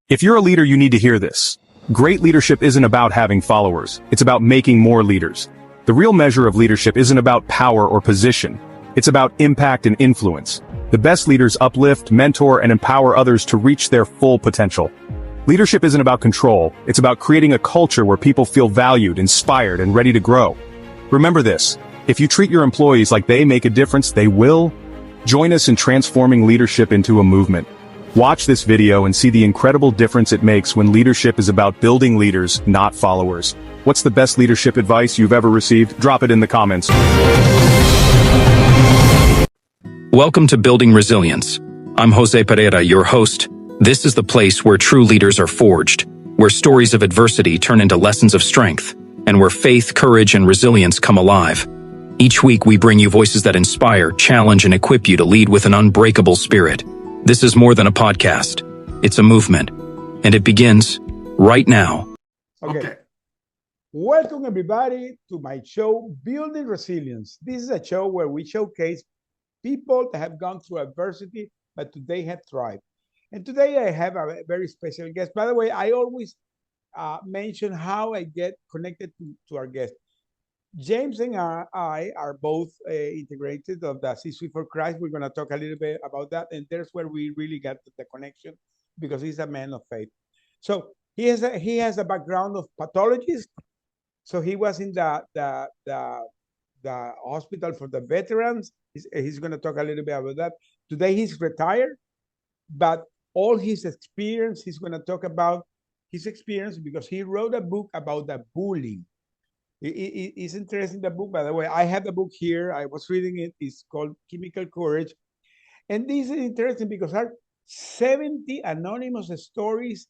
If you're a leader, you need to hear this. Great leadership isn't about having followers. It's about making more leaders. The real measure of leadership isn't about power or position. It's about impact and influence. The best leaders uplift, mentor, and empower others to reach their full potential. Leadership isn't about control. It's about creating a culture where people feel valued, inspired, and ready to grow. Remember this. If you treat your employees like they make a difference, they will. Join us in transforming leadership into a movement. Watch this video and see the incredible difference it makes when leadership is about building leaders, not followers. What's the best leadership advice you've ever received? Drop it in the comments. Welcome to Building Resilience. I'm Jose Pereira, your host. This is the place where true leaders are forged, where stories of adversity turn into lessons of strength, and where faith, courage, and resilience come alive. Each week we bring you voices that inspire, challenge, and equip you to lead with an unbreakable spirit. This is more than a podcast. It's a movement, and it begins right now. Okay. Welcome everybody to my show, Building Resilience. This is a show where we showcase people that have gone through adversity, but today have thrived. And today I have a very special guest. By the way, I always mention how I get connected to our guest. James and I are both integrated of the C-Suite for Christ. We're going to talk a little bit about that. And there's where we really got the connection, because he's a man of faith. So he has a background of pathologist. So he was in the hospital for the veterans. He's going to talk a little bit about that. Today he's retired, but all his experience, he's going to talk about his experience because he wrote a book about the bullying. It's interesting, the book, by the way. I have the book here. I was reading it. It's called Chemical Courage. And this is interesting because there are 70 anonymous stories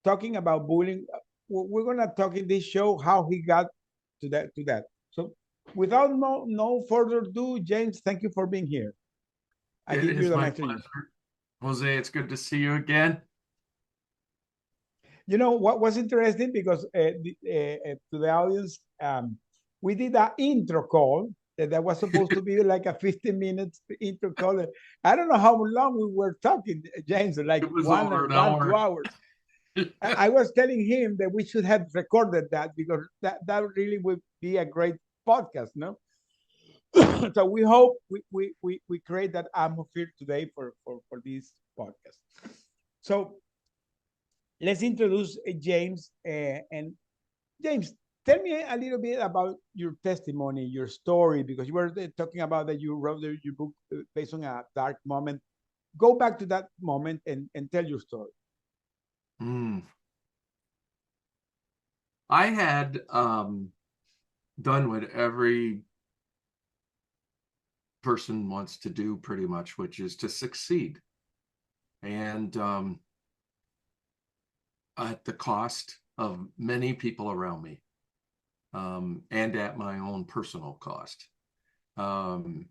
talking about bullying. We're going to talk in this show how he got to that. So without no further ado, James, thank you for being here. I give you the mic. Jose, it's good to see you again. You know what was interesting, because to the audience, we did an intro call that was supposed to be like a 15-minute intro call. I don't know how long we were talking, James, like 2 hours. I was telling him that we should have recorded that, because that really would be a great podcast, no? So we hope we create that atmosphere today for this podcast. So let's introduce James. And James, tell me a little bit about your testimony, your story, because you were talking about that you wrote your book based on a dark moment. Go back to that moment and tell your story. I had done what every person wants to do, pretty much, which is to succeed. And at the cost of many people around me, and at my own personal cost. That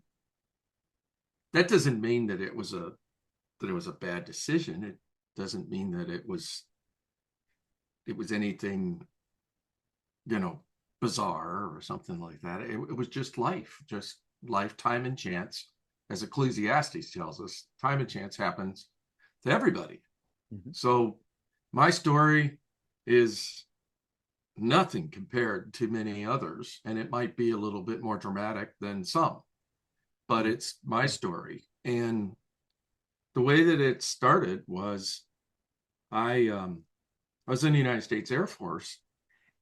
doesn't mean that it was a bad decision. It doesn't mean that it was it was anything, bizarre or something like that. It was just life, time and chance. As Ecclesiastes tells us, time and chance happens to everybody. Mm-hmm. So my story is nothing compared to many others, and it might be a little bit more dramatic than some, but it's my story. And the way that it started was I was in the United States Air Force,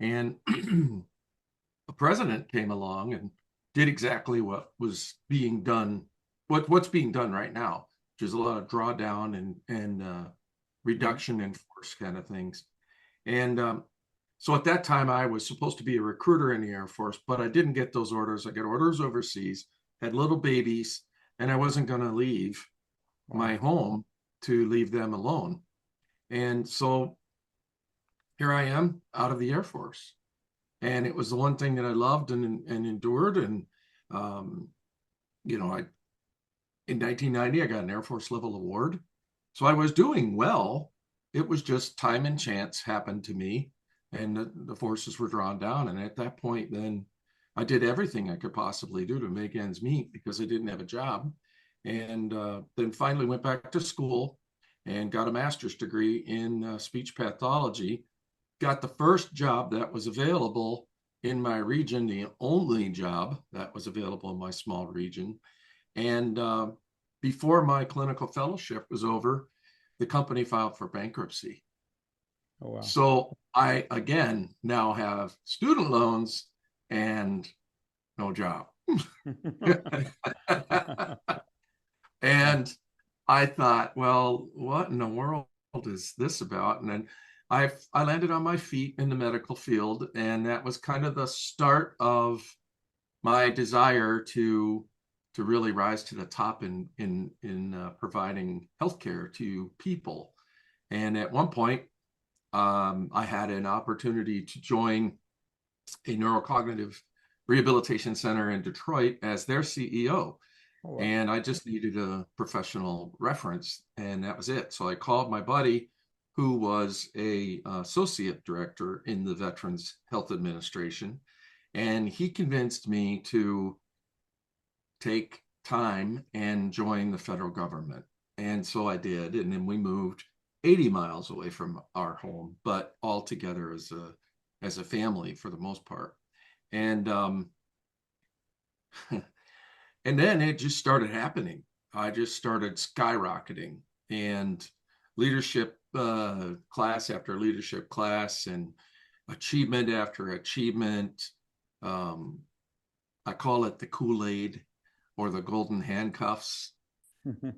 and the president came along and did exactly what was being done, what's being done right now, which is a lot of drawdown and reduction in force kind of things. And so at that time, I was supposed to be a recruiter in the Air Force, but I didn't get those orders. I got orders overseas, had little babies, and I wasn't going to leave my home to leave them alone. And so here I am out of the Air Force. And it was the one thing that I loved and endured. And, in 1990, I got an Air Force level award. So I was doing well. It was just time and chance happened to me, and the forces were drawn down. And at that point, then I did everything I could possibly do to make ends meet because I didn't have a job. And then finally went back to school and got a master's degree in speech pathology. Got the first job that was available in my region, the only job that was available in my small region. And before my clinical fellowship was over, the company filed for bankruptcy. Oh, wow. So I, again, now have student loans and no job. And I thought, well, what in the world is this about? And then I landed on my feet in the medical field, and that was kind of the start of my desire to really rise to the top in providing healthcare to people. And at one point, I had an opportunity to join a neurocognitive rehabilitation center in Detroit as their CEO. Oh, wow. And I just needed a professional reference, and that was it. So I called my buddy, who was a associate director in the Veterans Health Administration, and he convinced me to take time and join the federal government. And so I did, and then we moved 80 miles away from our home, but all together as a family for the most part. And and then it just started happening. I just started skyrocketing, and leadership class after leadership class, and achievement after achievement. I call it the Kool-Aid or the golden handcuffs.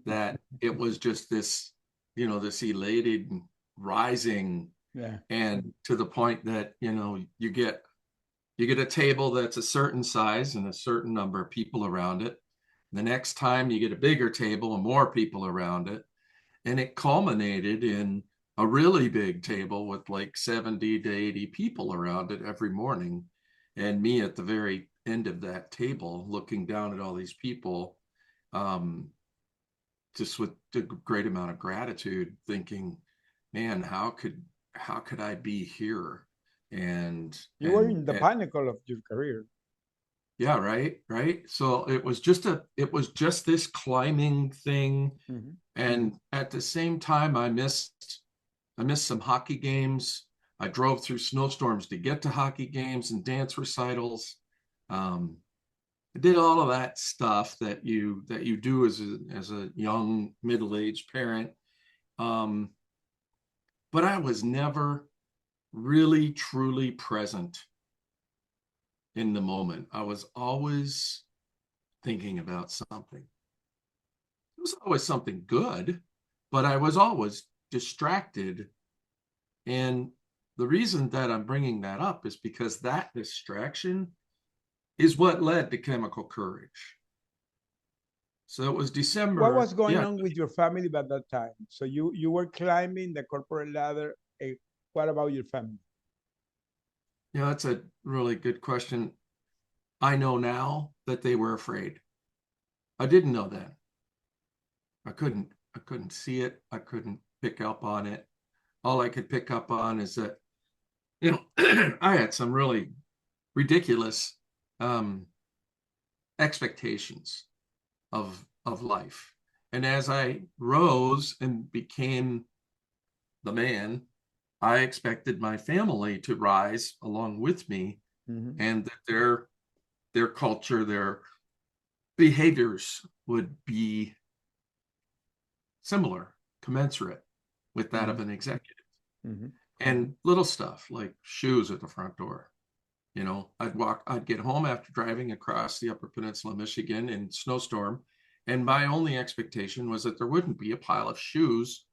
That it was just this, this elated rising, and to the point that you get a table that's a certain size and a certain number of people around it. The next time you get a bigger table and more people around it. And it culminated in a really big table with like 70 to 80 people around it every morning. And me at the very end of that table, looking down at all these people, just with a great amount of gratitude, thinking, man, how could I be here? And you were in the pinnacle of your career. Yeah, right. So it was just this climbing thing. Mm-hmm. And at the same time, I missed some hockey games. I drove through snowstorms to get to hockey games and dance recitals. I did all of that stuff that you do as a young middle-aged parent. But I was never really truly present in the moment. I was always thinking about something. It was always something good, but I was always distracted. And the reason that I'm bringing that up is because that distraction is what led to Chemical Courage. So it was December. What was going on with your family at that time? So you were climbing the corporate ladder. What about your family? Yeah, that's a really good question. I know now that they were afraid. I didn't know then. I couldn't see it. I couldn't pick up on it. All I could pick up on is that you know, I had some really ridiculous expectations of life. And as I rose and became the man, I expected my family to rise along with me, and that their culture, their behaviors would be similar, commensurate with that of an executive. And little stuff like shoes at the front door. You know, I'd get home after driving across the Upper Peninsula of Michigan in snowstorm, and my only expectation was that there wouldn't be a pile of shoes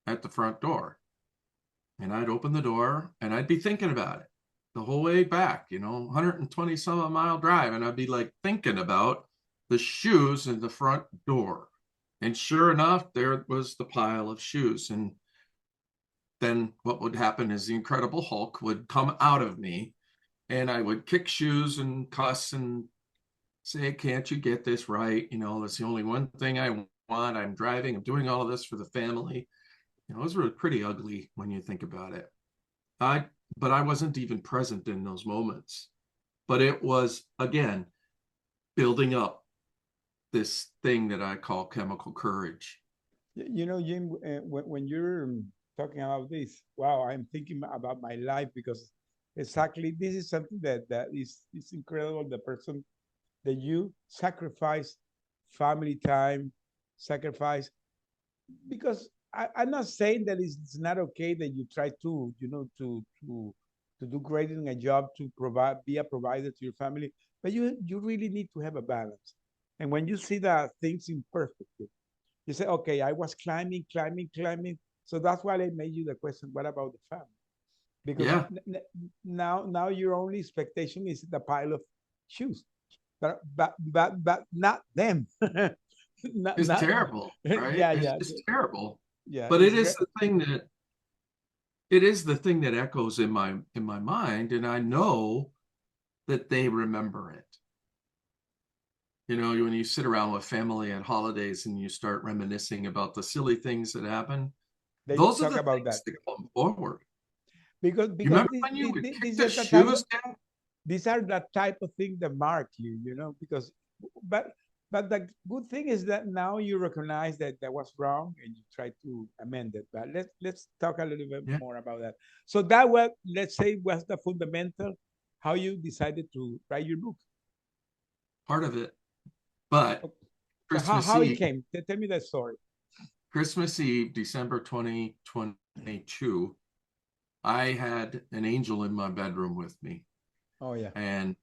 at the front door. And I'd open the door and I'd be thinking about it the whole way back, you know, 120 some mile drive. And I'd be like thinking about the shoes in the front door. And sure enough, there was the pile of shoes. And then what would happen is the Incredible Hulk would come out of me, and I would kick shoes and cuss and say, can't you get this right? You know, that's the only one thing I want. I'm driving, I'm doing all of this for the family. You know, it was really pretty ugly when you think about it. But I wasn't even present in those moments. But it was, again, building up this thing that I call chemical courage. You know, Jim, when you're talking about this, wow, I'm thinking about my life, because exactly this is something that is incredible. The person that you sacrifice family time, sacrifice, because I'm not saying that it's not okay that you try to, you know, to do great in a job, to provide, be a provider to your family, but you really need to have a balance. And when you see that things imperfectly, you say, okay, I was climbing, climbing, climbing. So that's why I made you the question, what about the family? Because Yeah, now your only expectation is the pile of shoes, but not them. it's Not, terrible, right? yeah, It's yeah, just terrible. yeah. But It's very, it is the thing that echoes in my mind, and I know that they remember it. You know, when you sit around with family at holidays and you start reminiscing about the silly things that happen, they those are talk the about that, things that come forward. You because remember when you would kick these the are the type of, shoes down? these are the type of thing that mark you, you know, because, but but the good thing is that now you recognize that that was wrong and you try to amend it. But let's talk a little bit Yeah, more about that. So that was, let's say, was the fundamental how you decided to write your book. part of it. But Okay. So Christmas how it Eve, came? Tell me that story. Christmas Eve, December 2022, I had an angel in my bedroom with me. Oh yeah. And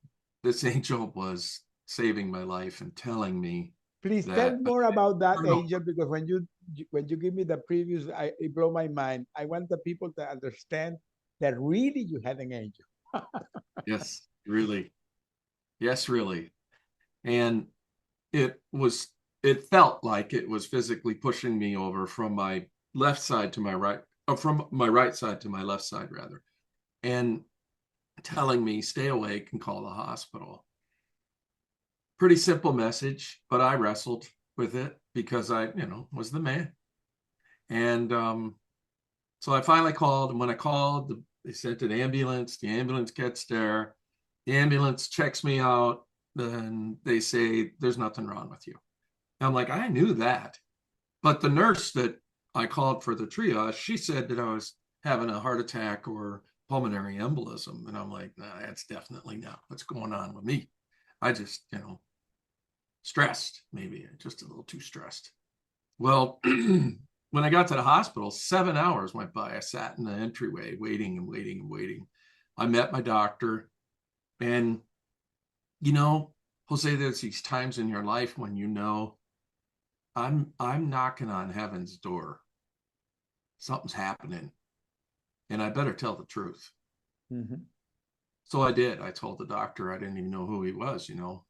this angel was saving my life and telling me Please tell that more about that eternal, angel, because when you give me the previews, it blow my mind. I want the people to understand that really you had an angel. yes, really, yes, really. And it was, it felt like it was physically pushing me over from my left side to my right, or from my right side to my left side, rather, and telling me, stay awake and call the hospital. Pretty simple message, but I wrestled with it because I, you know, was the man. And so I finally called, and when I called, they sent an ambulance. The ambulance gets there. The ambulance checks me out. Then they say, there's nothing wrong with you. And I'm like, I knew that. But the nurse that I called for the triage, she said that I was having a heart attack or pulmonary embolism. And I'm like, nah, that's definitely not what's going on with me. I just, you know, stressed, maybe just a little too stressed. Well, when I got to the hospital, 7 hours went by. I sat in the entryway waiting and waiting and waiting. I met my doctor, and you know, Jose, there's these times in your life when you know I'm knocking on heaven's door. Something's happening, and I better tell the truth. Mm-hmm. So I did. I told the doctor I didn't even know who he was, you know.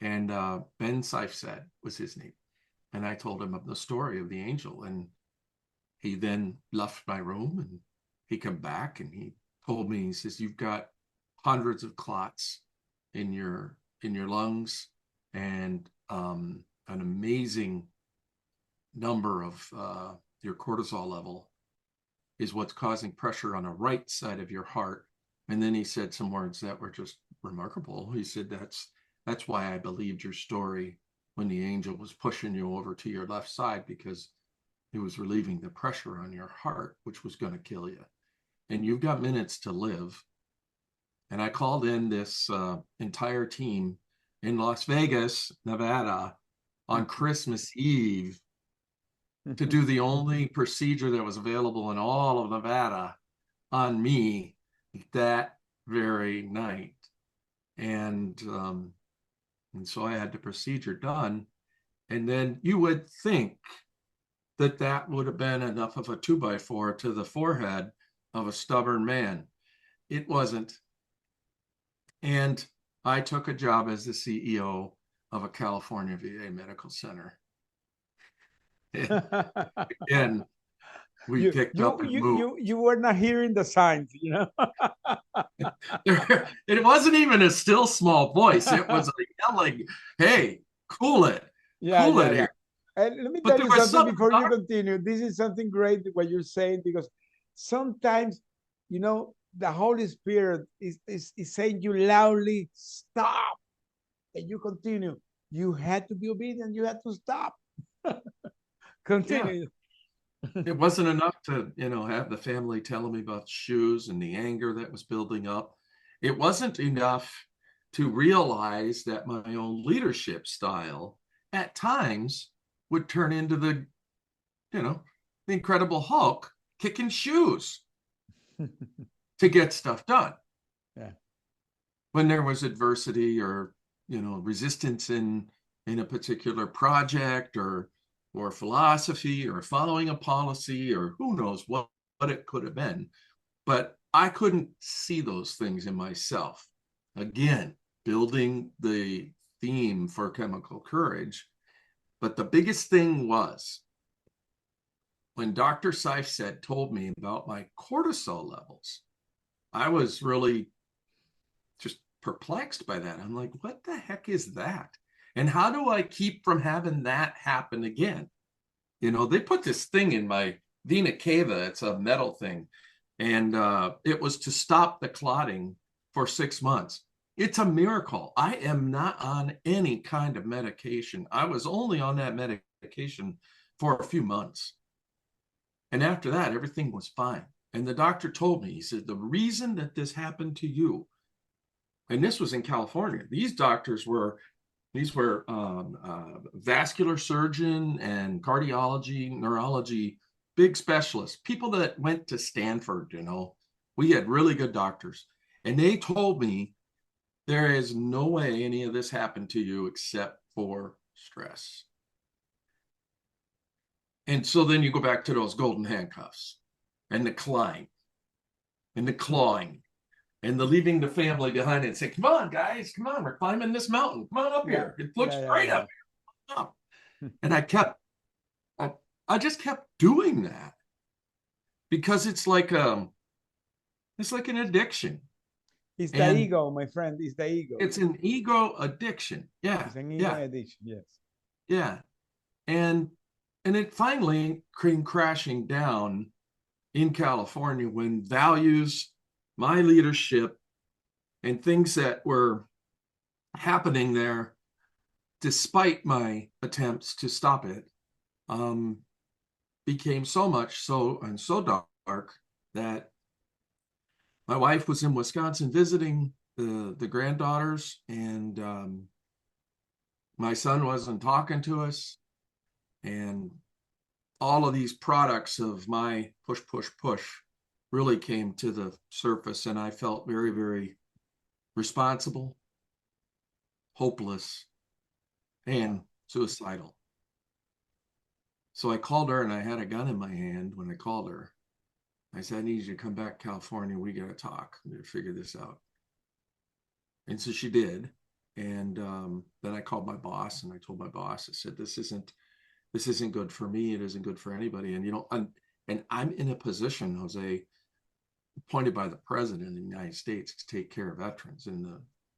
And Ben Seifzad was his name. And I told him of the story of the angel, and he then left my room, and he come back and he told me, he says, you've got hundreds of clots in your lungs, and an amazing number of your cortisol level is what's causing pressure on the right side of your heart And then he said some words that were just remarkable. He said, that's why I believed your story when the angel was pushing you over to your left side, because it was relieving the pressure on your heart, which was going to kill you. And you've got minutes to live. And I called in this entire team in Las Vegas, Nevada, on Christmas Eve to do the only procedure that was available in all of Nevada on me that very night. And so I had the procedure done. And then you would think that that would have been enough of a 2x4 to the forehead of a stubborn man. It wasn't. And I took a job as the CEO of a California VA medical center. And we picked up and moved. You were not hearing the signs, you know. It wasn't even a still small voice. It was a yelling, "Hey, cool it, cool it here." And let me tell you something before you continue. This is something great what you're saying, because sometimes, you know, the Holy Spirit is saying you loudly, stop, and you continue. You had to be obedient. You had to stop. Continue. Yeah. It wasn't enough to, have the family telling me about shoes and the anger that was building up. It wasn't enough to realize that my own leadership style at times would turn into the Incredible Hulk kicking shoes to get stuff done. Yeah. When there was adversity or, resistance in a particular project or philosophy or following a policy or who knows what it could have been. But I couldn't see those things in myself. Again, building the theme for Chemical Courage. But the biggest thing was when Dr. Seifstedt told me about my cortisol levels, I was really just perplexed by that. I'm like, what the heck is that? And how do I keep from having that happen again? They put this thing in my vena cava. It's a metal thing. And it was to stop the clotting for 6 months. It's a miracle. I am not on any kind of medication. I was only on that medication for a few months. And after that, everything was fine. And the doctor told me, he said, the reason that this happened to you, and this was in California, these were vascular surgeon and cardiology, neurology, big specialists, people that went to Stanford, we had really good doctors. And they told me, there is no way any of this happened to you except for stress. And so then you go back to those golden handcuffs and the climb and the clawing and the leaving the family behind and say, come on, guys, come on, we're climbing this mountain. Come on up here. It looks great up here. And I just kept doing that because it's like an addiction. It's the ego, my friend. It's the ego. It's an ego addiction. Yeah. It's an ego addiction, yes. Yeah. And it finally came crashing down in California when values, my leadership, and things that were happening there, despite my attempts to stop it, became so much so dark that my wife was in Wisconsin visiting the granddaughters, and my son wasn't talking to us, and all of these products of my push really came to the surface, and I felt very, very responsible, hopeless, and suicidal. So I called her, and I had a gun in my hand when I called her. I said, I need you to come back to California. We got to talk. We got to figure this out. And so she did. And then I called my boss, and I told my boss, I said, this isn't good for me. It isn't good for anybody. And, I'm in a position, Jose, appointed by the president of the United States to take care of veterans in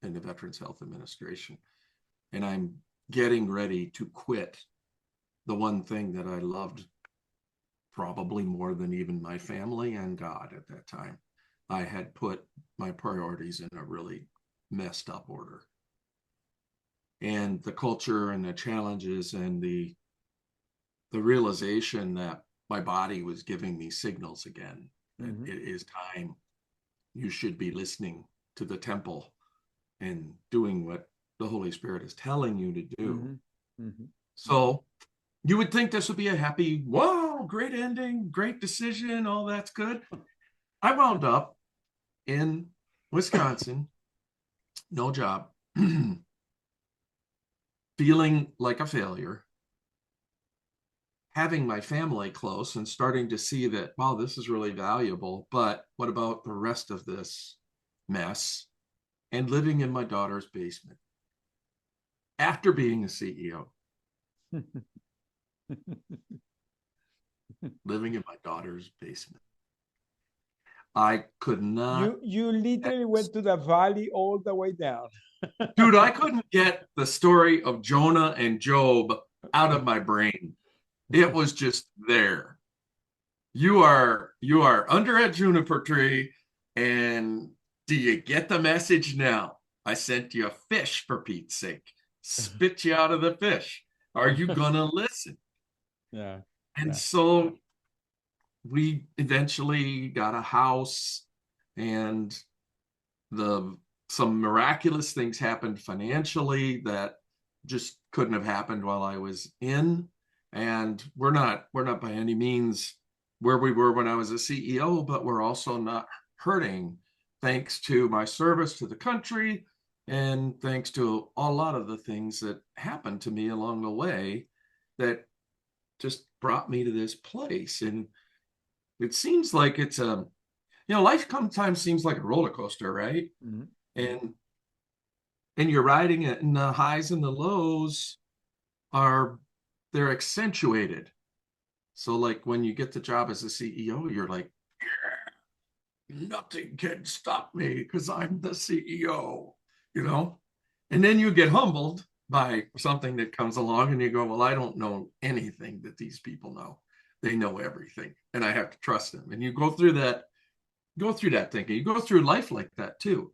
the Veterans Health Administration. And I'm getting ready to quit the one thing that I loved probably more than even my family and God at that time. I had put my priorities in a really messed up order. And the culture and the challenges and the realization that my body was giving me signals again, that it is time. You should be listening to the temple and doing what the Holy Spirit is telling you to do. So you would think this would be a happy, wow, great ending, great decision, all that's good. I wound up in Wisconsin, no job, feeling like a failure, having my family close and starting to see that, wow, this is really valuable. But what about the rest of this mess? And living in my daughter's basement after being a CEO. Living in my daughter's basement. I could not. You literally went to the valley all the way down. Dude, I couldn't get the story of Jonah and Job out of my brain. It was just there. You are under a juniper tree, and do you get the message now? I sent you a fish, for Pete's sake. Spit you out of the fish. Are you gonna listen? Yeah. And so we eventually got a house, and some miraculous things happened financially that just couldn't have happened while I was in. And we're not by any means where we were when I was a CEO, but we're also not hurting, thanks to my service to the country and thanks to a lot of the things that happened to me along the way that just brought me to this place. And it seems like it's life sometimes seems like a roller coaster, right? And you're riding it, and the highs and the lows they're accentuated. So like when you get the job as a CEO, you're like, yeah, nothing can stop me because I'm the CEO, and then you get humbled by something that comes along and you go, well, I don't know anything that these people know. They know everything, and I have to trust them. And you go through that thinking. You go through life like that too.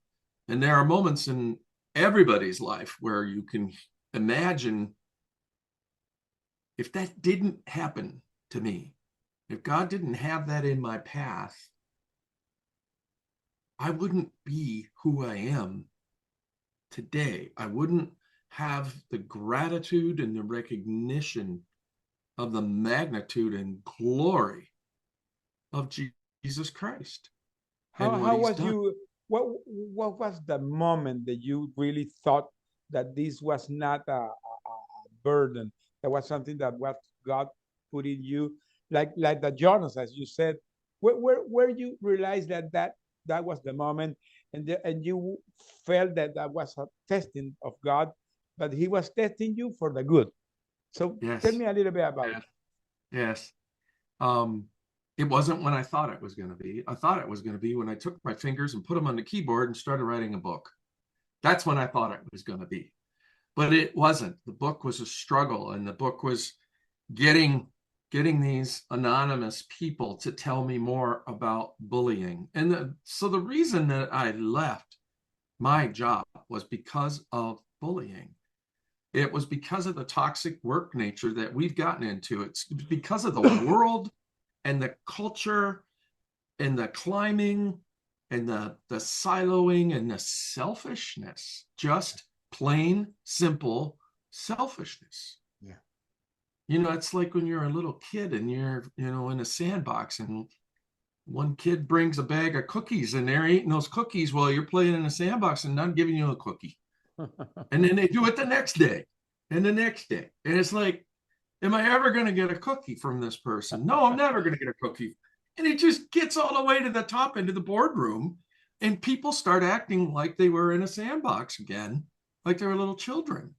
And there are moments in everybody's life where you can imagine, if that didn't happen to me, if God didn't have that in my path, I wouldn't be who I am today. I wouldn't have the gratitude and the recognition of the magnitude and glory of Jesus Christ. How was you? What was the moment that you really thought that this was not a burden? That was something that what God put in you, like the Jonas, as you said. Where you realized that was the moment, and you felt that was a testing of God, but He was testing you for the good. So Yes. tell me a little bit about it. Yes. It wasn't when I thought it was going to be. I thought it was going to be when I took my fingers and put them on the keyboard and started writing a book. That's when I thought it was going to be. But it wasn't. The book was a struggle, and the book was getting these anonymous people to tell me more about bullying. And so the reason that I left my job was because of bullying. It was because of the toxic work nature that we've gotten into. It's because of the world and the culture and the climbing and the siloing and the selfishness, just plain simple selfishness. Yeah. It's like when you're a little kid and you're, in a sandbox, and one kid brings a bag of cookies and they're eating those cookies while you're playing in a sandbox and not giving you a cookie. And then they do it the next day and the next day. And it's like, am I ever going to get a cookie from this person? No, I'm never going to get a cookie. And it just gets all the way to the top into the boardroom, and people start acting like they were in a sandbox again, like they were little children,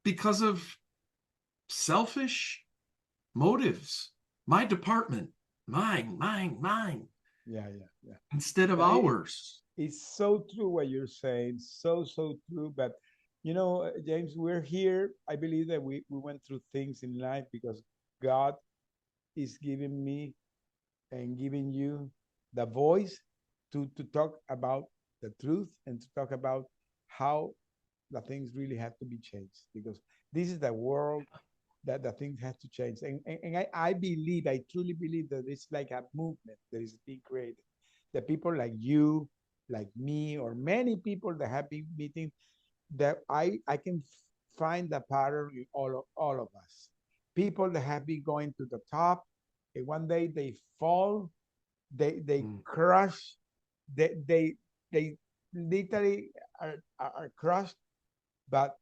because of selfish motives. My department, mine. Yeah. Instead of ours. It's so true what you're saying. So true. But James, we're here. I believe that we went through things in life because God is giving me and giving you the voice to talk about the truth and to talk about how the things really have to be changed, because this is the world that the things have to change. And I believe, I truly believe that it's like a movement that is being created. The people like you, like me, or many people that have been meeting, that I can find the pattern in all of us. People that have been going to the top, and one day they fall, they crush, they literally are crushed, but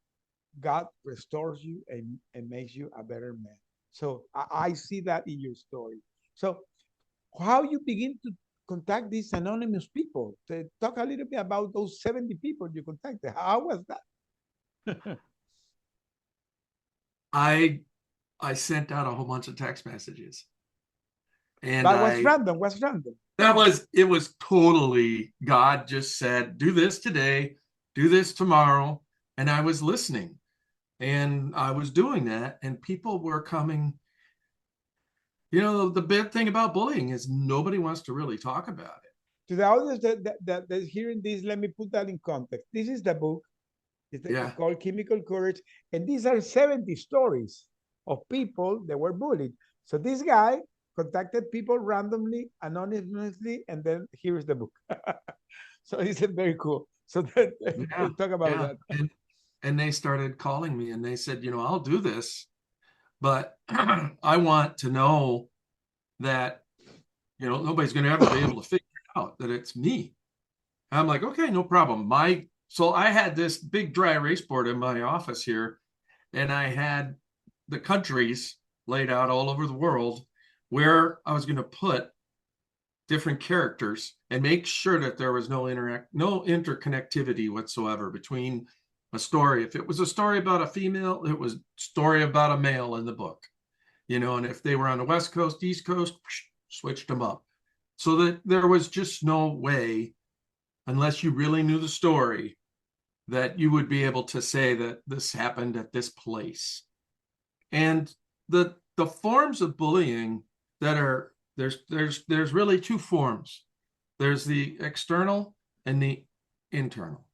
God restores you and makes you a better man. So I see that in your story. So how you begin to contact these anonymous people? Talk a little bit about those 70 people you contacted. How was that? I sent out a whole bunch of text messages, and But what's random? What's random? it was totally, God just said, do this today, do this tomorrow, and I was listening, and I was doing that, and people were coming. You know, the big thing about bullying is nobody wants to really talk about it. To the audience that's hearing this, let me put that in context. This is the book. It's called Chemical Courage. And these are 70 stories of people that were bullied. So this guy contacted people randomly, anonymously, and then here's the book. So it's very cool. So talk about that. And they started calling me and they said, you know, I'll do this, but I want to know that, you know, nobody's going to ever be able to figure out that it's me. I'm like, okay, no problem. So I had this big dry erase board in my office here, and I had the countries laid out all over the world where I was going to put different characters and make sure that there was no interconnectivity whatsoever between a story. If it was a story about a female, it was a story about a male in the book, you know, and if they were on the West Coast, East Coast, switched them up, so that there was just no way, unless you really knew the story, that you would be able to say that this happened at this place. And the forms of bullying that are, there's really two forms. There's the external and the internal.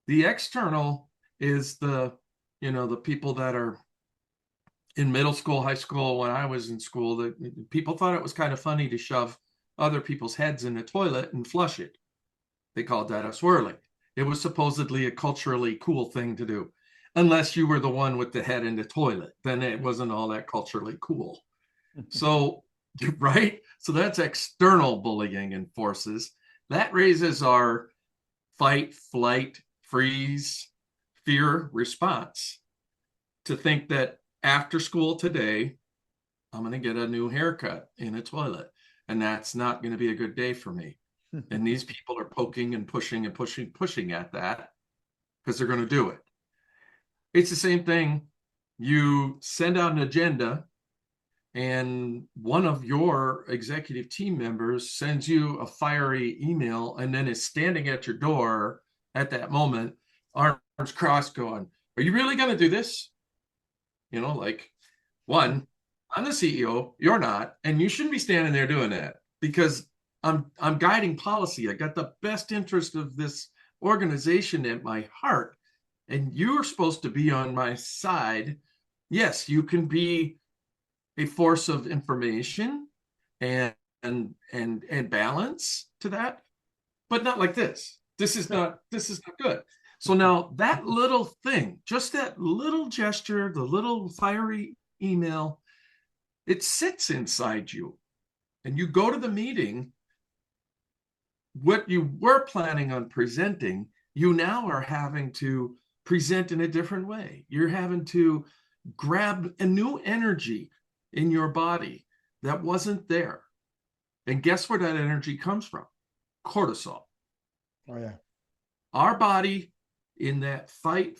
The external is the people that are in middle school, high school. When I was in school, that people thought it was kind of funny to shove other people's heads in the toilet and flush it. They called that a swirling. It was supposedly a culturally cool thing to do, unless you were the one with the head in the toilet. Then it wasn't all that culturally cool. So, right? So that's external bullying and forces. That raises our fight, flight, freeze, fear response to think that after school today, I'm going to get a new haircut in a toilet, and that's not going to be a good day for me. And these people are poking and pushing and pushing at that because they're going to do it. It's the same thing. You send out an agenda, and one of your executive team members sends you a fiery email and then is standing at your door at that moment, arms crossed, going, are you really going to do this? You know, like, one, I'm the CEO, you're not, and you shouldn't be standing there doing that, because I'm guiding policy. I got the best interest of this organization at my heart, and you're supposed to be on my side. Yes, you can be a force of information and balance to that, but not like this. This is not good. So now that little thing, just that little gesture, the little fiery email, it sits inside you, and you go to the meeting. What you were planning on presenting, you now are having to present in a different way. You're having to grab a new energy in your body that wasn't there. And guess where that energy comes from? Cortisol. Oh, yeah. Our body, in that fight,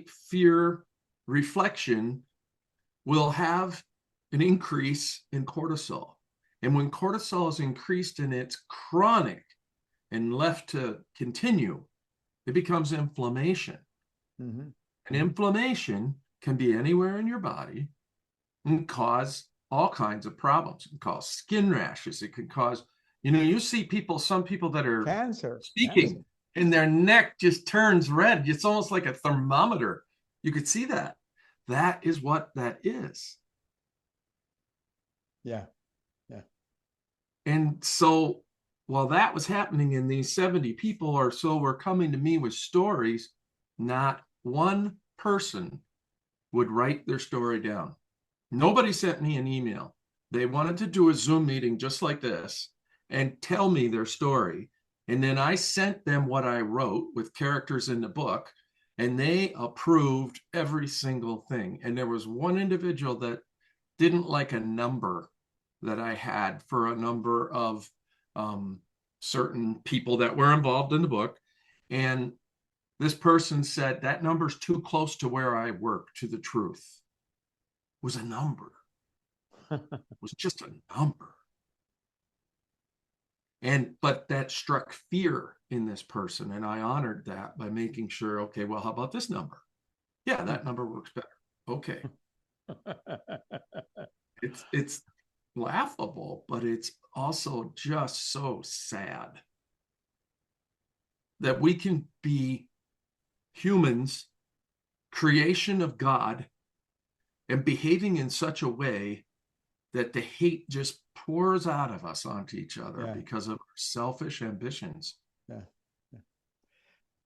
fear reflection, will have an increase in cortisol. And when cortisol is increased and it's chronic and left to continue, it becomes inflammation. Mm-hmm. And inflammation can be anywhere in your body and cause all kinds of problems. It can cause skin rashes. It can cause, You know, you see some people that are Cancer. speaking and their neck just turns red. It's almost like a thermometer. You could see that. That is what that is. Yeah. Yeah. And so while that was happening, and these 70 people or so were coming to me with stories, not one person would write their story down. Nobody sent me an email. They wanted to do a Zoom meeting just like this and tell me their story. And then I sent them what I wrote with characters in the book, and they approved every single thing. And there was one individual that didn't like a number that I had for a number of certain people that were involved in the book. And this person said, that number's too close to where I work, to the truth. It was a number. It was just a number. But that struck fear in this person. And I honored that by making sure, okay, well, how about this number? Yeah, that number works better. Okay. It's laughable, but it's also just so sad that we can be humans, creation of God, and behaving in such a way that the hate just pours out of us onto each other because of our selfish ambitions. Yeah.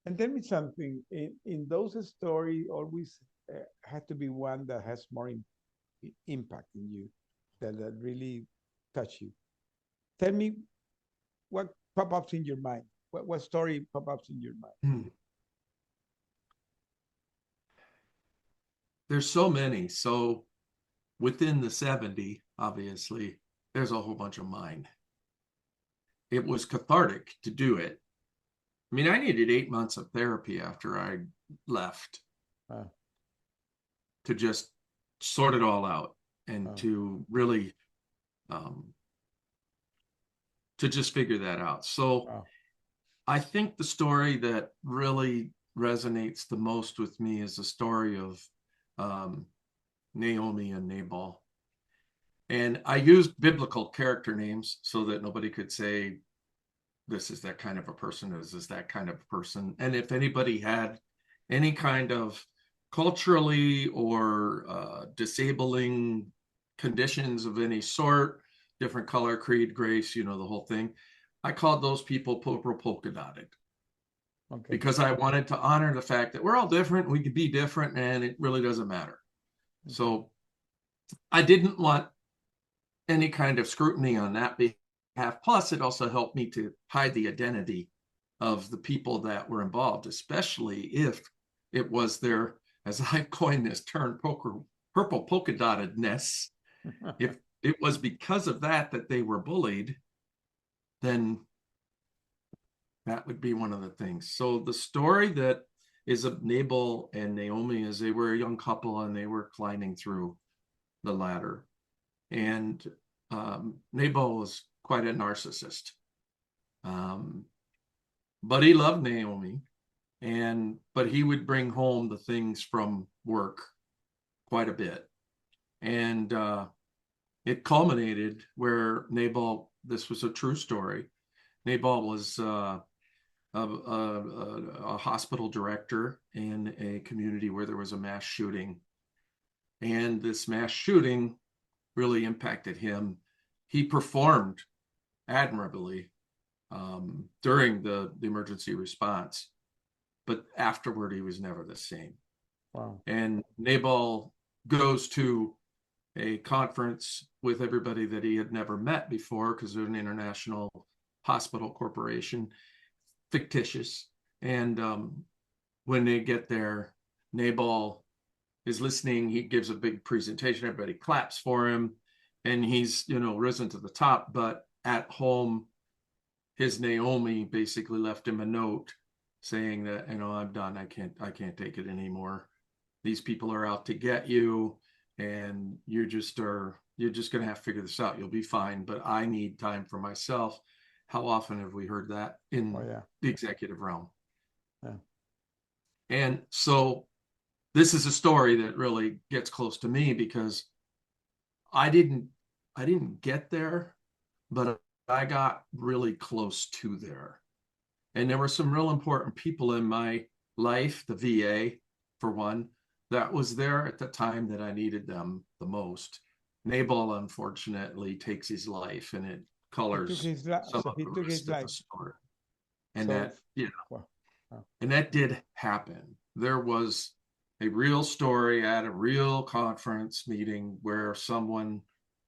And tell me something, in those stories, always had to be one that has more impact in you, that really touch you. Tell me what pop-ups in your mind. What story pop-ups in your mind? There's so many. So within the 70, obviously, there's a whole bunch of mine. It was cathartic to do it. I mean, I needed 8 months of therapy after I left to just sort it all out and to really to just figure that out. So I think the story that really resonates the most with me is the story of Naomi and Nabal. And I used biblical character names so that nobody could say, this is that kind of a person, this is that kind of a person. And if anybody had any kind of culturally or disabling conditions of any sort, different color, creed, grace, you know, the whole thing, I called those people polka dotted. Okay. Because I wanted to honor the fact that we're all different, we could be different, and it really doesn't matter. Okay. So I didn't want any kind of scrutiny on that behalf. Plus, it also helped me to hide the identity of the people that were involved, especially if it was their, as I coined this term, purple polka dottedness. If it was because of that they were bullied, then that would be one of the things. So the story that is of Nabal and Naomi is they were a young couple and they were climbing through the ladder. And Nabal was quite a narcissist. But he loved Naomi, but he would bring home the things from work quite a bit. And it culminated where Nabal, this was a true story, Nabal was a hospital director in a community where there was a mass shooting. And this mass shooting really impacted him. He performed admirably during the emergency response, but afterward he was never the same. Wow. And Nabal goes to a conference with everybody that he had never met before because they're an international hospital corporation, fictitious. And when they get there, Nabal is listening. He gives a big presentation. Everybody claps for him, and he's, you know, risen to the top. But at home, his Naomi basically left him a note saying that, you know, I'm done. I can't take it anymore. These people are out to get you, and you're just going to have to figure this out. You'll be fine, but I need time for myself. How often have we heard that in the executive realm? Yeah. And so this is a story that really gets close to me because I didn't get there, but I got really close to there. And there were some real important people in my life, the VA, for one, that was there at the time that I needed them the most. Nabal, unfortunately, takes his life, and it He took colors his life. some So of he the took his rest of life. the story. And So, that, you know, wow. Wow. and that did happen. There was a real story at a real conference meeting where someone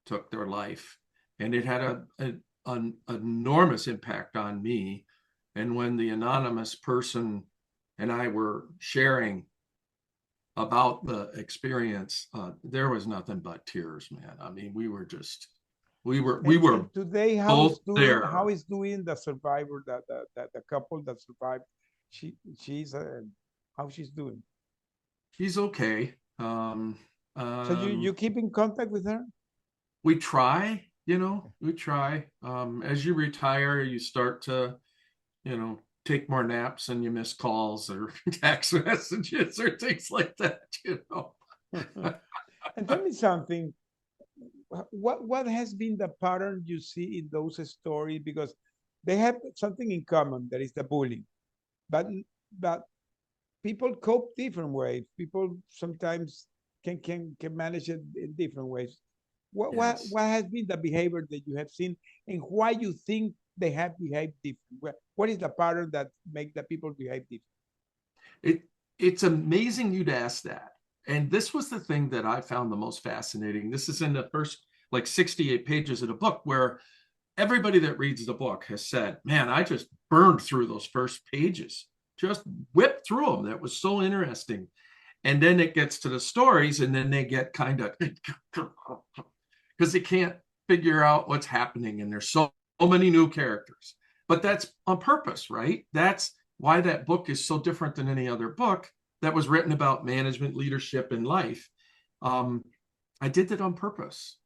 took their life, and it had an enormous impact on me. And when the anonymous person and I were sharing about the experience, there was nothing but tears, man. I mean, we were just, we were And today, both how there. is doing the survivor, the couple that survived? She's how she's doing? He's okay. So you keep in contact with her? We try, we try. As you retire, you start to, take more naps and you miss calls or text messages or things like that. And tell me something. What has been the pattern you see in those stories? Because they have something in common. That is the bullying, but but people cope different ways. People sometimes can manage it in different ways. Yes. What has been the behavior that you have seen, and why you think they have behaved different? What is the pattern that make the people behave different? It it's amazing you'd ask that. And this was the thing that I found the most fascinating. This is in the first like 68 pages of the book, where everybody that reads the book has said, man, I just burned through those first pages, just whipped through them. That was so interesting. And then it gets to the stories, and then they get kind of because they can't figure out what's happening, and there's so many new characters. But that's on purpose, right? That's why that book is so different than any other book that was written about management, leadership, and life. um, I did that on purpose,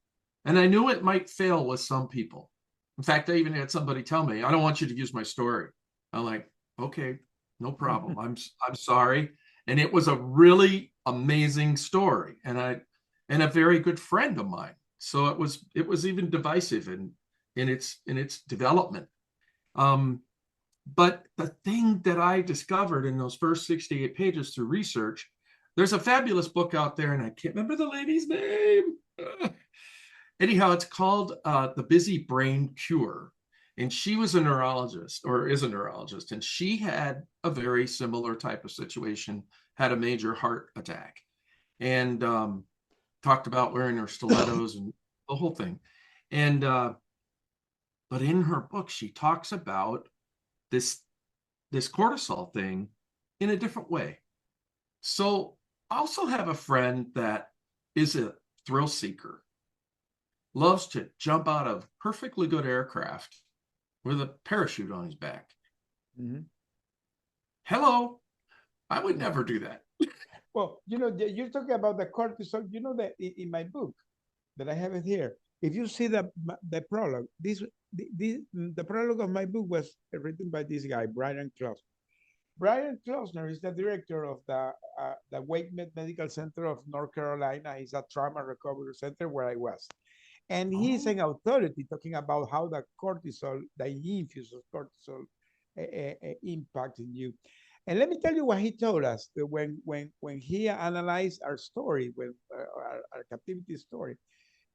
and I knew it might fail with some people. In fact, I even had somebody tell me, I don't want you to use my story. I'm like, okay, no problem. I'm sorry. And it was a really amazing story, and a very good friend of mine. So it was even divisive in its development. Um, but the thing that I discovered in those first 68 pages through research, there's a fabulous book out there, and I can't remember the lady's name. Anyhow, it's called The Busy Brain Cure. And she was a neurologist, or is a neurologist, and she had a very similar type of situation, had a major heart attack, and talked about wearing her stilettos and the whole thing. And but in her book, she talks about this this cortisol thing in a different way. So I also have a friend that is a thrill seeker, loves to jump out of perfectly good aircraft with a parachute on his back. Mhm. Hello, I would never do that. Well, you're talking about the cortisol. You know that in my book that I have it here. If you see the prologue, the prologue of my book was written by this guy, Brian Klausner. Brian Klausner is the director of the Wake Medical Center of North Carolina. It's a trauma recovery center where I was. And he's Oh, an authority talking about how the cortisol, the infuse of cortisol, impacts in you. And let me tell you what he told us when he analyzed our story, when our captivity story.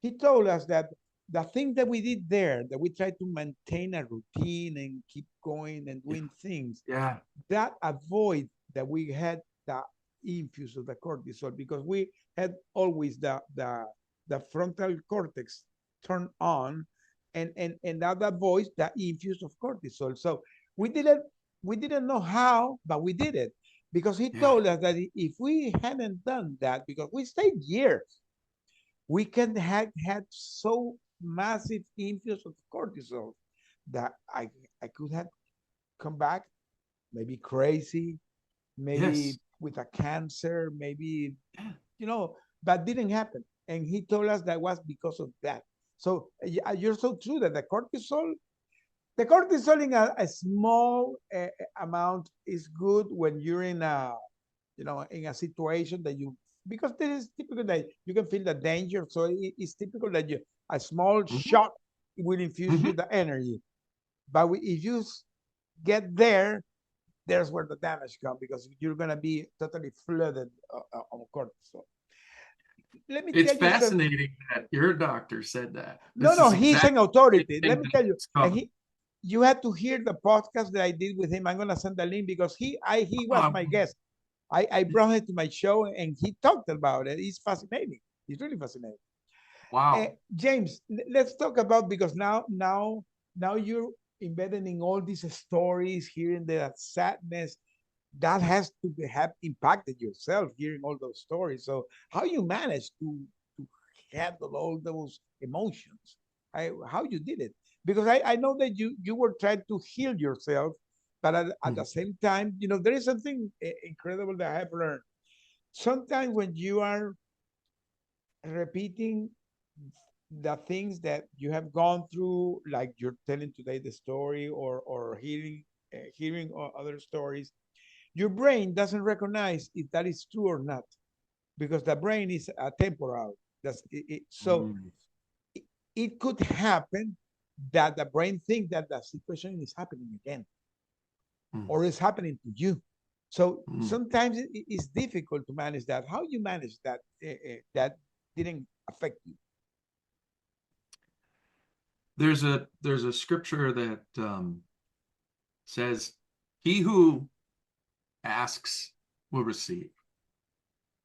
He told us that the thing that we did there, that we tried to maintain a routine and keep going and yeah, doing things, yeah, that avoid that we had the infuse of the cortisol, because we had always the frontal cortex turned on, and that avoids the infuse of cortisol. So we didn't we didn't know how, but we did it, because he yeah, told us that if we hadn't done that, because we stayed years, we can have had so massive infuse of cortisol that I could have come back maybe crazy, maybe yes, with a cancer, maybe, yeah, but didn't happen. And he told us that was because of that. So yeah, you're so true that the cortisol in a small amount is good when you're in a situation that because this is typical that you can feel the danger. So it's typical that a small mhm, shock will infuse you the energy. But if you get there, there's where the damage comes, because you're going to be totally flooded on cortisol. Let me It's tell you something. fascinating that your doctor said that. No, he's an authority. Let me tell you, and you had to hear the podcast that I did with him. I'm gonna send the link, because he was my guest. I brought him to my show, and he talked about it. It's fascinating. It's really fascinating. Wow. James, let's talk about, because now you're embedded in all these stories, hearing the sadness that has to have impacted yourself, hearing all those stories. So how you manage to handle all those emotions? How you did it? Because I know that you were trying to heal yourself, but at the same time, there is something incredible that I have learned. Sometimes when you are repeating the things that you have gone through, like you're telling today the story, or hearing other stories, your brain doesn't recognize if that is true or not, because the brain is temporal. So it could happen that the brain thinks that the situation is happening again, or is happening to you. So sometimes it's difficult to manage that. How you manage that that didn't affect you? There's a scripture that says, "He who asks will receive.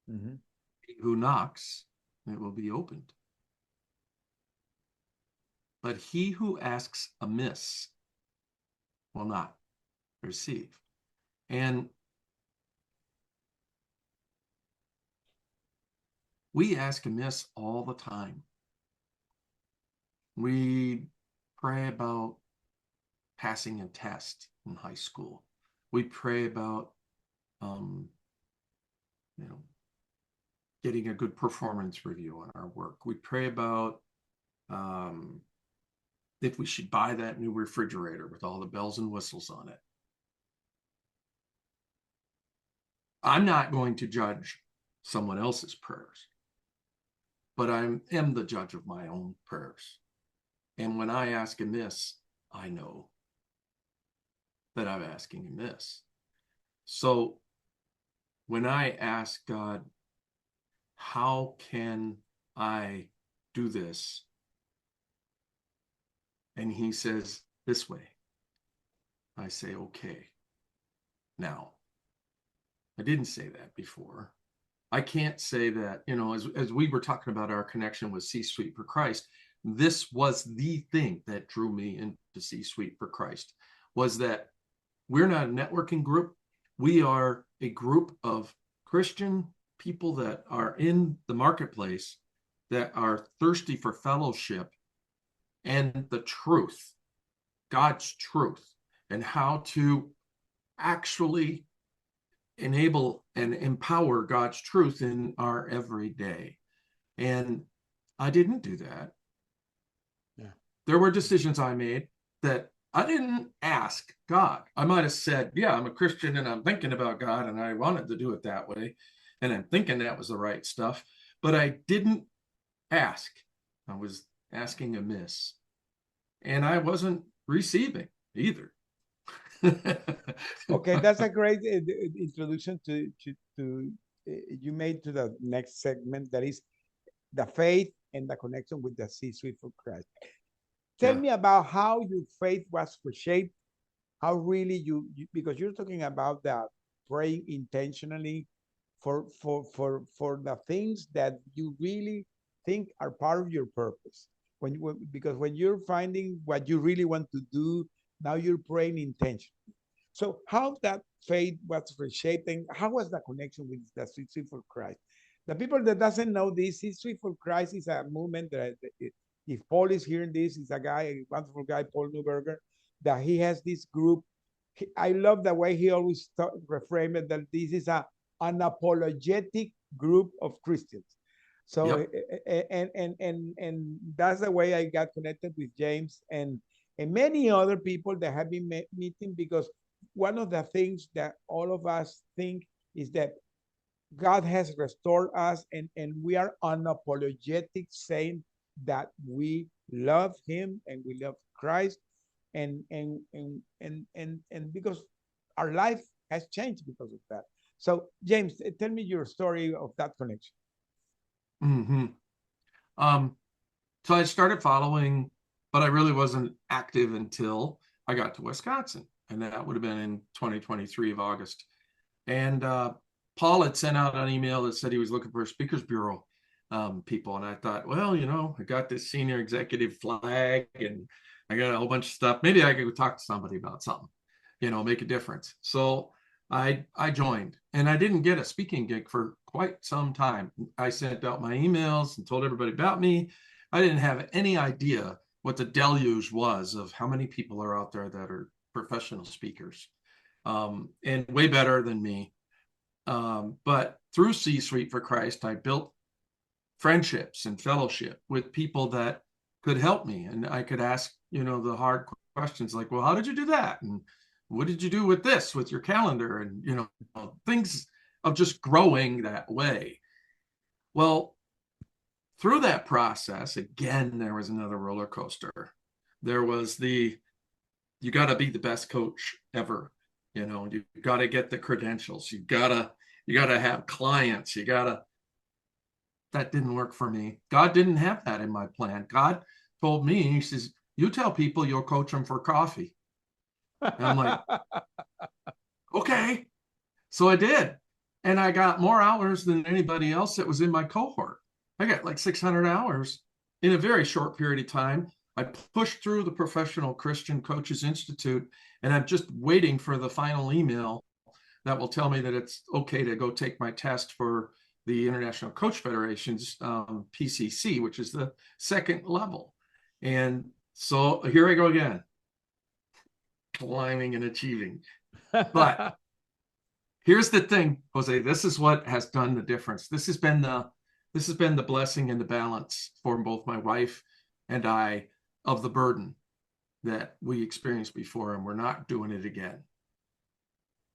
He who knocks, it will be opened. But he who asks amiss will not receive." And we ask amiss all the time. We pray about passing a test in high school. We pray about, getting a good performance review on our work. We pray about if we should buy that new refrigerator with all the bells and whistles on it. I'm not going to judge someone else's prayers, but I am the judge of my own prayers. And when I ask amiss, I know that I'm asking amiss. So when I ask God, how can I do this? And he says, this way. I say, okay. Now, I didn't say that before. I can't say that, as we were talking about our connection with C-Suite for Christ, this was the thing that drew me into C-Suite for Christ, was that we're not a networking group. We are a group of Christian people that are in the marketplace, that are thirsty for fellowship and the truth, God's truth, and how to actually enable and empower God's truth in our everyday. And I didn't do that. Yeah. There were decisions I made that I didn't ask God. I might have said, yeah, I'm a Christian and I'm thinking about God and I wanted to do it that way. And I'm thinking that was the right stuff, but I didn't ask. I was asking amiss, and I wasn't receiving either. Okay, that's a great introduction to you made to the next segment, that is the faith and the connection with the C-Suite for Christ. Tell me about how your faith was reshaped, how really because you're talking about that praying intentionally for the things that you really think are part of your purpose. Because when you're finding what you really want to do, now you're praying intentionally. So how that faith was reshaping, how was the connection with the C-Suite for Christ? The people that doesn't know this, C-Suite for Christ is a movement that, if Paul is hearing this, is a wonderful guy, Paul Newberger, that he has this group. I love the way he always reframed it, that this is an apologetic group of Christians. So, yep. and that's the way I got connected with James and many other people that have been meeting, because one of the things that all of us think is that God has restored us, and we are unapologetic, saying that we love him and we love Christ, and because our life has changed because of that. So James, tell me your story of that connection. Mm-hmm. So I started following, but I really wasn't active until I got to Wisconsin, and that would have been in 2023 of August. And Paul had sent out an email that said he was looking for a speakers bureau people, and I thought, well, I got this senior executive flag, and I got a whole bunch of stuff. Maybe I could talk to somebody about something, make a difference. So I joined, and I didn't get a speaking gig for quite some time. I sent out my emails and told everybody about me. I didn't have any idea what the deluge was of how many people are out there that are professional speakers, and way better than me. But through C-Suite for Christ, I built friendships and fellowship with people that could help me, and I could ask, the hard questions like, well, how did you do that? And what did you do with this, with your calendar? And, things of just growing that way. Well, through that process, again, there was another roller coaster. There was you got to be the best coach ever. You got to get the credentials. You got to have clients. That didn't work for me. God didn't have that in my plan. God told me, he says, you tell people you'll coach them for coffee. And I'm like, okay. So I did. And I got more hours than anybody else that was in my cohort. I got like 600 hours in a very short period of time. I pushed through the Professional Christian Coaches Institute, and I'm just waiting for the final email that will tell me that it's okay to go take my test for the International Coach Federation's PCC, which is the second level. And so here I go again, climbing and achieving. But here's the thing, Jose, this is what has done the difference. This has been the blessing and the balance for both my wife and I of the burden that we experienced before, and we're not doing it again.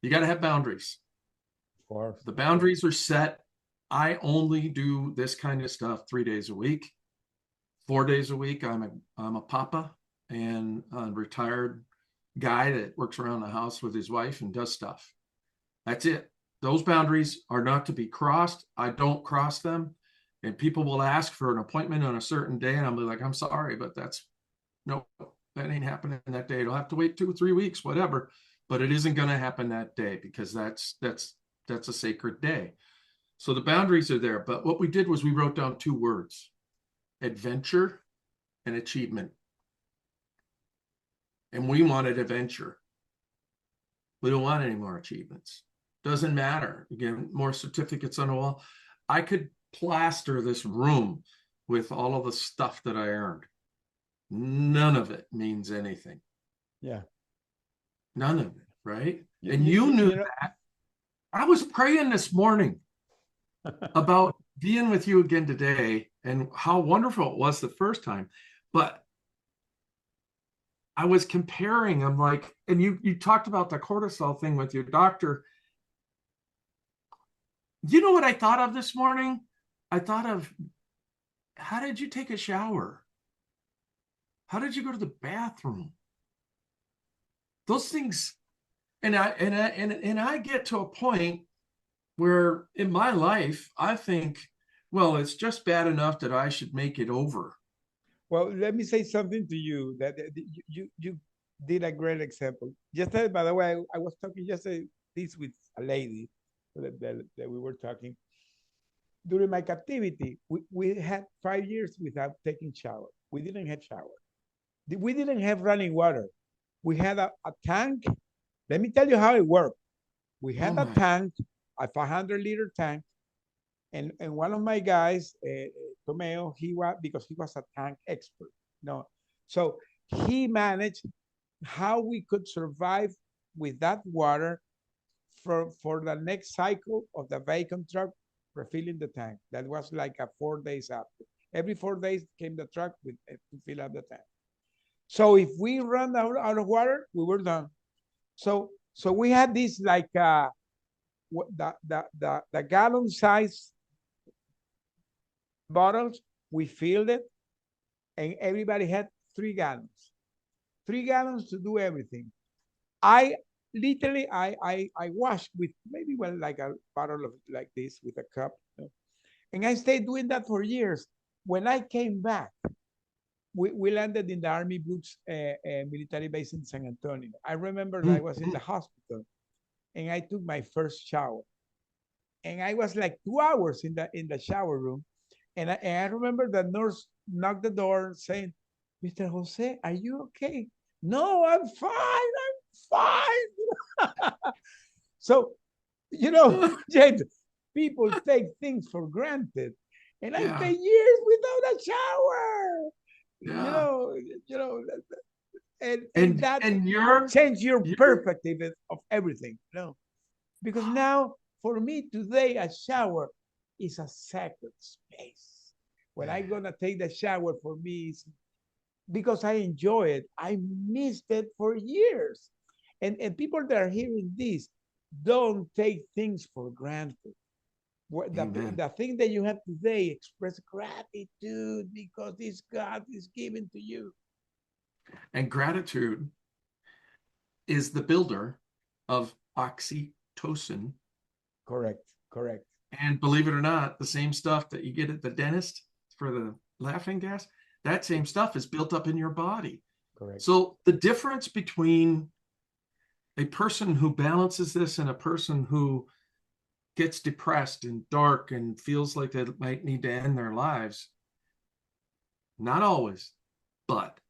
You got to have boundaries. Of course. The boundaries are set. I only do this kind of stuff 3 days a week. 4 days a week, I'm a papa and a retired guy that works around the house with his wife and does stuff. That's it. Those boundaries are not to be crossed. I don't cross them. And people will ask for an appointment on a certain day, and I'm like, I'm sorry, but no, that ain't happening that day. It'll have to wait 2 or 3 weeks, whatever. But it isn't going to happen that day, because that's a sacred day. So the boundaries are there. But what we did was we wrote down 2 words: adventure and achievement. And we wanted adventure. We don't want any more achievements. Doesn't matter. Again, more certificates on the wall. I could plaster this room with all of the stuff that I earned. None of it means anything. Yeah. None of it, right? And you knew that. I was praying this morning about being with you again today and how wonderful it was the first time. But I was comparing, I'm like, and you talked about the cortisol thing with your doctor. You know what I thought of this morning? I thought of, how did you take a shower? How did you go to the bathroom? Those things, and I get to a point where in my life I think, well, it's just bad enough that I should make it over. Well, let me say something to you that you did a great example. Yesterday, by the way, I was talking yesterday this with a lady that we were talking. During my captivity, we had 5 years without taking shower. We didn't have shower. We didn't have running water. We had a tank. Let me tell you how it worked. We had a tank, a 500-liter tank, and one of my guys, Tomeo, because he was a tank expert. So he managed how we could survive with that water for the next cycle of the vacuum truck refilling the tank. That was like 4 days after. Every 4 days came the truck to fill up the tank. So if we run out of water, we were done. So we had this like the gallon size bottles. We filled it, and everybody had 3 gallons. 3 gallons to do everything. I literally I washed with maybe like a bottle of like this with a cup, and I stayed doing that for years. When I came back, we landed in the Army Brooks military base in San Antonio. I remember that I was in the hospital, and I took my first shower, and I was like 2 hours in the shower room, and I remember the nurse knocked the door saying, "Mr. Jose, are you okay?" "No, I'm fine. I'm fine." So, James, people take things for granted, and I Yeah. spent years without a shower. You Yeah. know, you know, and that And you're changed your you're perspective of everything. Because now for me today a shower is a sacred space. When I'm gonna take the shower, for me it's because I enjoy it. I missed it for years. And people that are hearing this, don't take things for granted. Amen. The thing that you have today, express gratitude because this God is given to you. And gratitude is the builder of oxytocin. Correct, correct. And believe it or not, the same stuff that you get at the dentist for the laughing gas, that same stuff is built up in your body. Correct. So the difference between a person who balances this and a person who gets depressed and dark and feels like they might need to end their lives, not always, but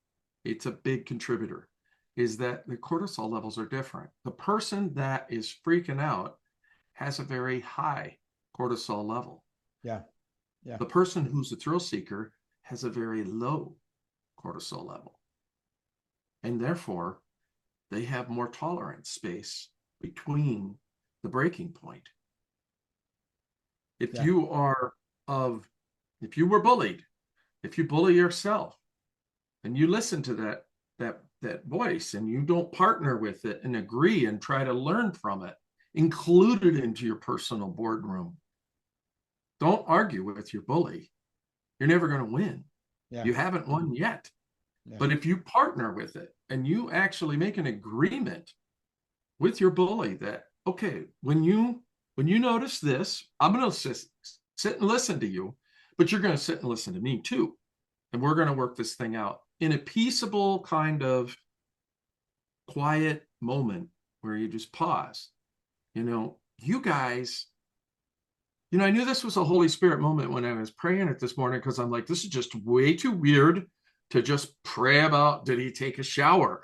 it's a big contributor, is that the cortisol levels are different. The person that is freaking out has a very high cortisol level. Yeah. Yeah. The person who's a thrill seeker has a very low cortisol level. And therefore, they have more tolerance space between the breaking point. If Yeah. you are if you were bullied, if you bully yourself and you listen to that voice and you don't partner with it and agree and try to learn from it, include it into your personal boardroom. Don't argue with your bully. You're never going to win. Yeah. You haven't won yet. Yeah. But if you partner with it and you actually make an agreement with your bully that, okay, when you notice this, I'm going to sit and listen to you, but you're going to sit and listen to me too. And we're going to work this thing out in a peaceable kind of quiet moment where you just pause. You guys, I knew this was a Holy Spirit moment when I was praying it this morning, because I'm like, this is just way too weird to just pray about, did he take a shower?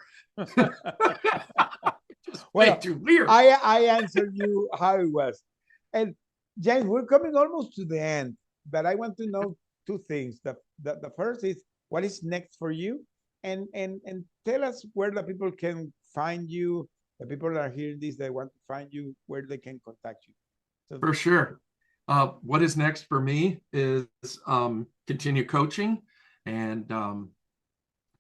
Just way too weird. I answered you how it was. And James, we're coming almost to the end, but I want to know 2 things. The first is, what is next for you? And tell us where the people can find you. The people that are hearing this, they want to find you, where they can contact you. So, for sure. What is next for me is continue coaching, and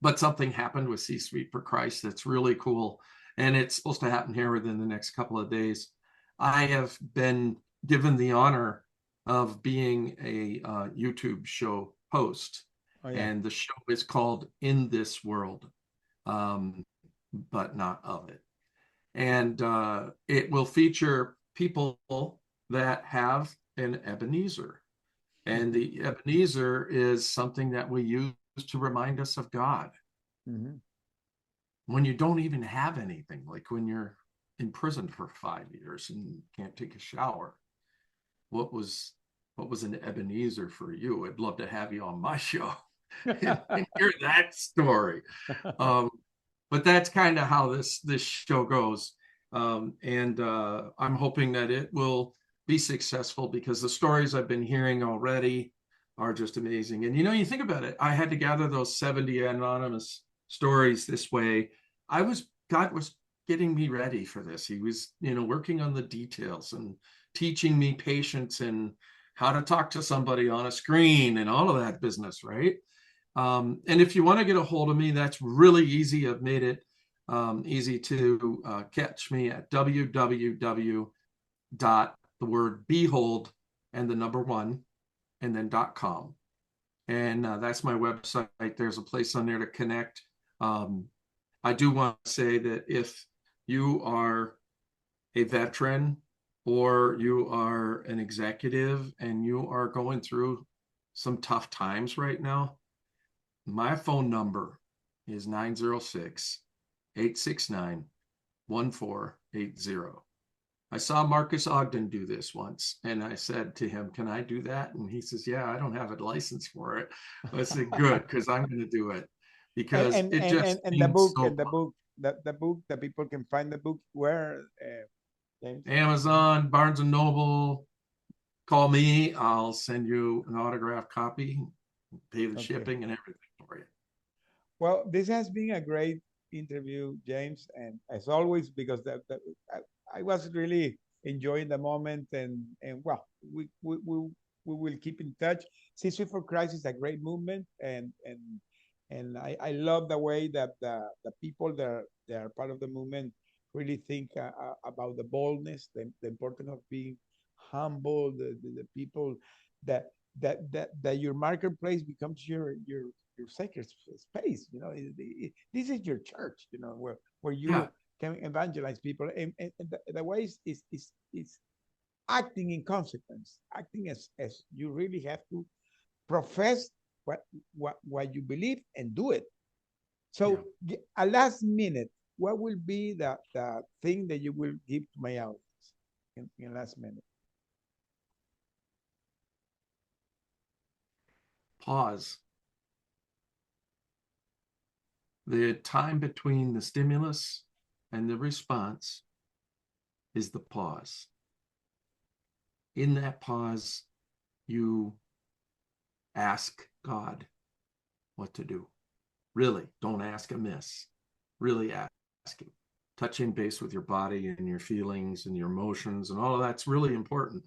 but something happened with C-Suite for Christ that's really cool, and it's supposed to happen here within the next couple of days. I have been given the honor of being a YouTube show host, and the show is called In This World, but not of it. And it will feature people that have an Ebenezer. And the Ebenezer is something that we use to remind us of God. Mm-hmm. When you don't even have anything, like when you're in prison for 5 years and can't take a shower, what was an Ebenezer for you? I'd love to have you on my show and hear that story. But that's kind of how this show goes. And I'm hoping that it will be successful, because the stories I've been hearing already are just amazing. And you think about it, I had to gather those 70 anonymous stories this way. God was getting me ready for this. He was, working on the details and teaching me patience and how to talk to somebody on a screen and all of that business, right? And if you want to get a hold of me, that's really easy. I've made it easy to catch me at www.behold and the number 1 and then .com. And that's my website. There's a place on there to connect. I do want to say that if you are a veteran or you are an executive and you are going through some tough times right now, my phone number is 906-869-1480. I saw Marcus Ogden do this once, and I said to him, "Can I do that?" And he says, "Yeah, I don't have a license for it." I said, "Good, because I'm going to do it." Because it just and the book, so and the book, the book, that people can find the book where, James? Amazon, Barnes and Noble, call me. I'll send you an autographed copy, pay the shipping and everything for you. Well, this has been a great interview, James, and as always, because I was really enjoying the moment, and well, we will keep in touch. C-Suite for Christ is a great movement, and I love the way that the people that are part of the movement really think about the boldness, the importance of being humble, the people that your marketplace becomes your sacred space. You know, this is your church. You know, where you can evangelize people, and the ways is acting in consequence, acting as you really have to profess what you believe and do it. So, a last minute, what will be the thing that you will give to my audience in last minute? Pause. The time between the stimulus and the response is the pause. In that pause, you ask God what to do. Really, don't ask amiss. Really ask Him. Touching base with your body and your feelings and your emotions and all of that's really important.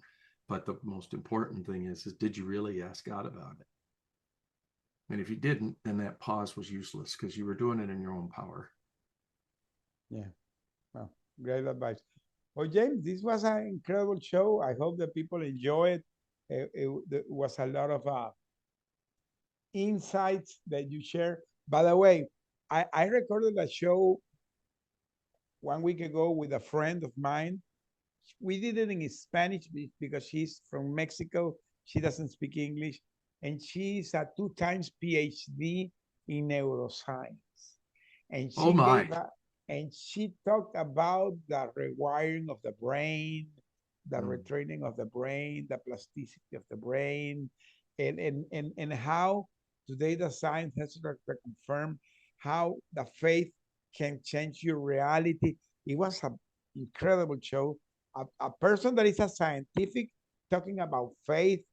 But the most important thing is did you really ask God about it? And if you didn't, then that pause was useless because you were doing it in your own power. Yeah. Well, great advice. Well, James, this was an incredible show. I hope that people enjoy it. It was a lot of insights that you share. By the way, I recorded a show 1 week ago with a friend of mine. We did it in Spanish because she's from Mexico. She doesn't speak English. And she's a 2 times PhD in neuroscience. And she talked about the rewiring of the brain, the retraining of the brain, the plasticity of the brain, and how today the science has to confirm how the faith can change your reality. It was an incredible show. A person that is a scientific talking about faith,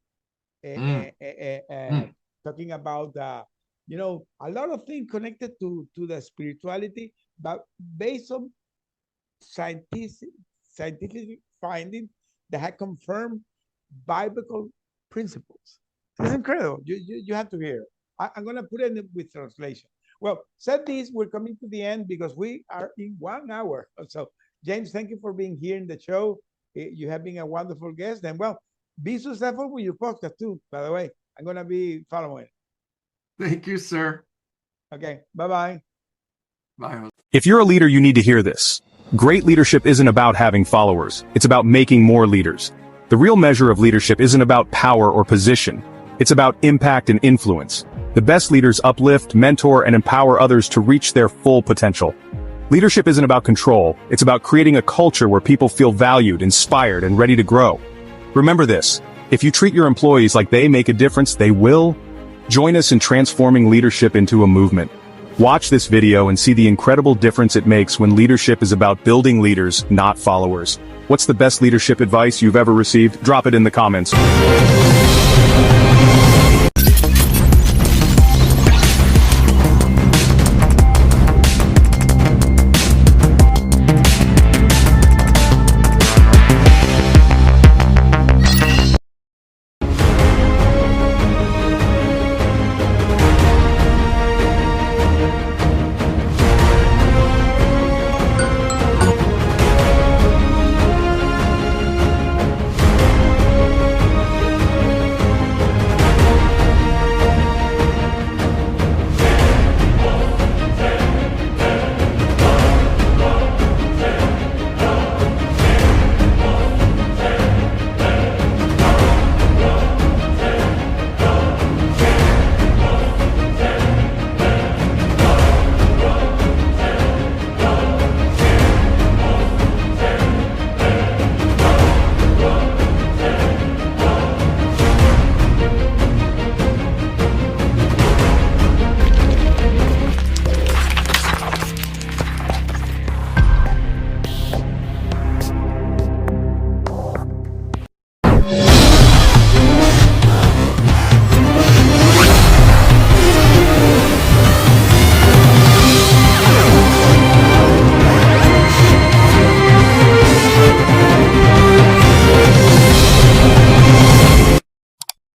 talking about a lot of things connected to the spirituality, but based on scientific findings that have confirmed biblical principles. It's incredible. You have to hear. I'm going to put it with translation. Well, said this, we're coming to the end because we are in 1 hour. So, James, thank you for being here in the show. You have been a wonderful guest. And, well, be successful with your podcast, too, by the way. I'm going to be following. Thank you, sir. Okay, bye-bye. Bye. If you're a leader, you need to hear this. Great leadership isn't about having followers. It's about making more leaders. The real measure of leadership isn't about power or position. It's about impact and influence. The best leaders uplift, mentor, and empower others to reach their full potential. Leadership isn't about control. It's about creating a culture where people feel valued, inspired, and ready to grow. Remember this. If you treat your employees like they make a difference, they will. Join us in transforming leadership into a movement. Watch this video and see the incredible difference it makes when leadership is about building leaders, not followers. What's the best leadership advice you've ever received? Drop it in the comments.